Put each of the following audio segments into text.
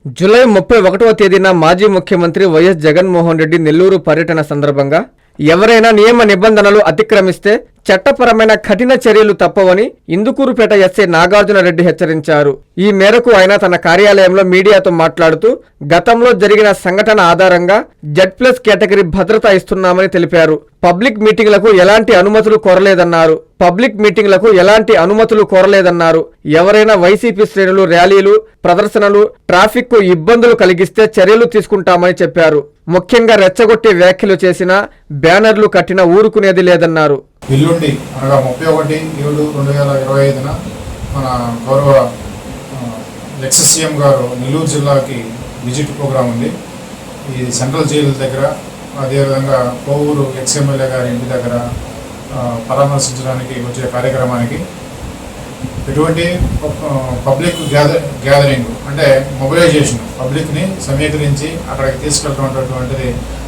July 31వ తేదీన మాజీ ముఖ్యమంత్రి వైఎస్ జగన్మోహన్ రెడ్డి నెల్లూరు పర్యటన సందర్భంగా ఎవరైనా నియమ నిబంధనలు అతిక్రమిస్తే చట్టపరమైన కఠిన చర్యలు తప్పవని ఇందుకూరుపేట ఎస్ఐ నాగార్జున రెడ్డి హెచ్చరించారు. ఈ మేరకు ఆయన తన కార్యాలయంలో మీడియాతో మాట్లాడుతూ గతంలో జరిగిన సంఘటన ఆధారంగా Z+ కేటగిరీ భద్రత ఇస్తున్నామని తెలిపారు. పబ్లిక్ మీటింగ్లకు ఎలాంటి అనుమతులు కోరలేదన్నారు. ఎవరైనా వైసీపీ శ్రేణులు ర్యాలీలు, ప్రదర్శనలు, ట్రాఫిక్ కు ఇబ్బందులు కలిగిస్తే చర్యలు తీసుకుంటామని చెప్పారు. ముఖ్యంగా రెచ్చగొట్టే వ్యాఖ్యలు చేసినా, బ్యానర్లు కట్టినా ఊరుకునేది లేదన్నారు. ఎల్లుండి అనగా 31/7/2025 మన గౌరవ ఎక్స్-సీఎం గారు నెల్లూరు జిల్లాకి విజిట్ ప్రోగ్రాం ఉంది. ఈ సెంట్రల్ జైలు దగ్గర, అదేవిధంగా కోవూరు ఎక్స్-ఎమ్మెల్యే గారి ఇంటి దగ్గర పరామర్శించడానికి వచ్చే కార్యక్రమానికి ఎటువంటి పబ్లిక్ గ్యాదరింగ్ అంటే మొబిలైజేషన్, పబ్లిక్ని సమీకరించి అక్కడికి తీసుకెళ్ళటువంటిది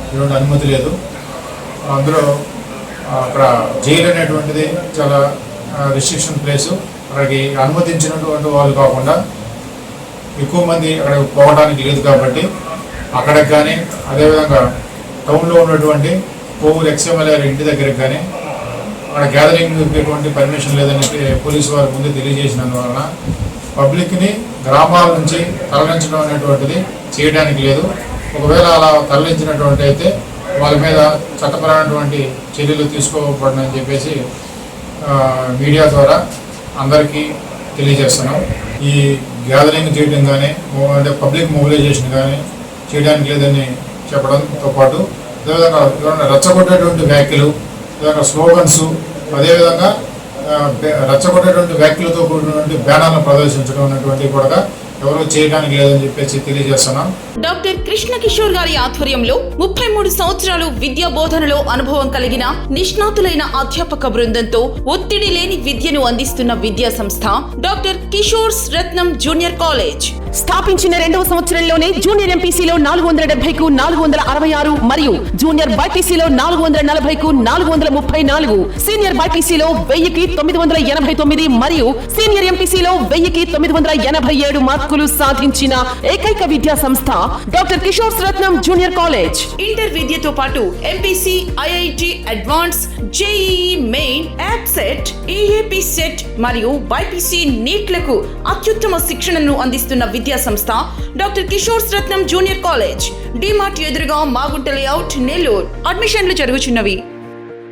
ఎటువంటి అనుమతి లేదు. అందులో అక్కడ జైలు అనేటువంటిది చాలా రిస్ట్రిక్షన్ ప్లేసు. అక్కడికి అనుమతించినటువంటి వాళ్ళు కాకుండా ఎక్కువ మంది అక్కడికి పోవడానికి లేదు కాబట్టి అక్కడికి కానీ, అదేవిధంగా టౌన్లో ఉన్నటువంటి కోవూరు ఎక్స్-ఎమ్మెల్యే ఇంటి దగ్గరికి కానీ అక్కడ గ్యాదరింగ్ ఎటువంటి పర్మిషన్ లేదని పోలీసు వారి ముందు తెలియజేసినందువలన పబ్లిక్ని గ్రామాల నుంచి తరలించడం అనేటువంటిది చేయడానికి లేదు. ఒకవేళ అలా తరలించినటువంటి అయితే వాళ్ళ మీద చట్టపరమైనటువంటి చర్యలు తీసుకోబడని చెప్పేసి మీడియా ద్వారా అందరికీ తెలియజేస్తున్నాం. ఈ గ్యాదరింగ్ చేయడం కానీ, అంటే పబ్లిక్ మొబిలైజేషన్ కానీ చేయడానికి లేదని చెప్పడంతో పాటు అదేవిధంగా ఎవరైనా రెచ్చగొట్టేటువంటి వ్యాఖ్యలు, విధంగా స్లోగన్స్, అదేవిధంగా రెచ్చగొట్టేటువంటి వ్యాఖ్యలతో కూడినటువంటి బ్యానర్లను ప్రదర్శించడం అనేటువంటి కూడా ఎవరూ చేయడానికి లేదని చెప్పేసి తెలియజేస్తున్నాం. డాక్టర్ కృష్ణ కిషోర్ గారి ఆధ్వర్యంలో 33 సంవత్సరాలు విద్యా బోధనలో అనుభవం కలిగిన నిష్ణాతులైన అధ్యాపక బృందంతో ఒత్తిడి లేని విద్యను అందిస్తున్న విద్యా సంస్థ డాక్టర్ కిషోర్స్ రత్నం జూనియర్ కాలేజ్. స్థాపించిన 2వ సంవత్సరంలోనే జూనియర్ ఎంపీసీలో 470కు 466 మరియు జూనియర్ బైపీసీలో 440కు 434, సీనియర్ బైపీసీలో 1000కి 989 మరియు సీనియర్ ఎంపీసీలో 1000కి 987 మార్కులు సాధించిన ఏకైక విద్యా సంస్థ డాక్టర్ కిషోర్స్ రత్నం జూనియర్ కాలేజ్. ఇంటర్ విద్యతో పాటు MPC, IIT advance, JEE main, యాప్సెట్, EAP set మరియు బైపీసీ నీట్లకు అత్యుత్తమ శిక్షణను అందిస్తున్న విద్యా సంస్థ డాక్టర్ కిషోర్స్ రత్నం జూనియర్ కాలేజ్. డిమార్ట్ ఎదురుగా మాగుంట లేఅవుట్, నెల్లూరు. అడ్మిషన్లు జరుగుతున్నవి.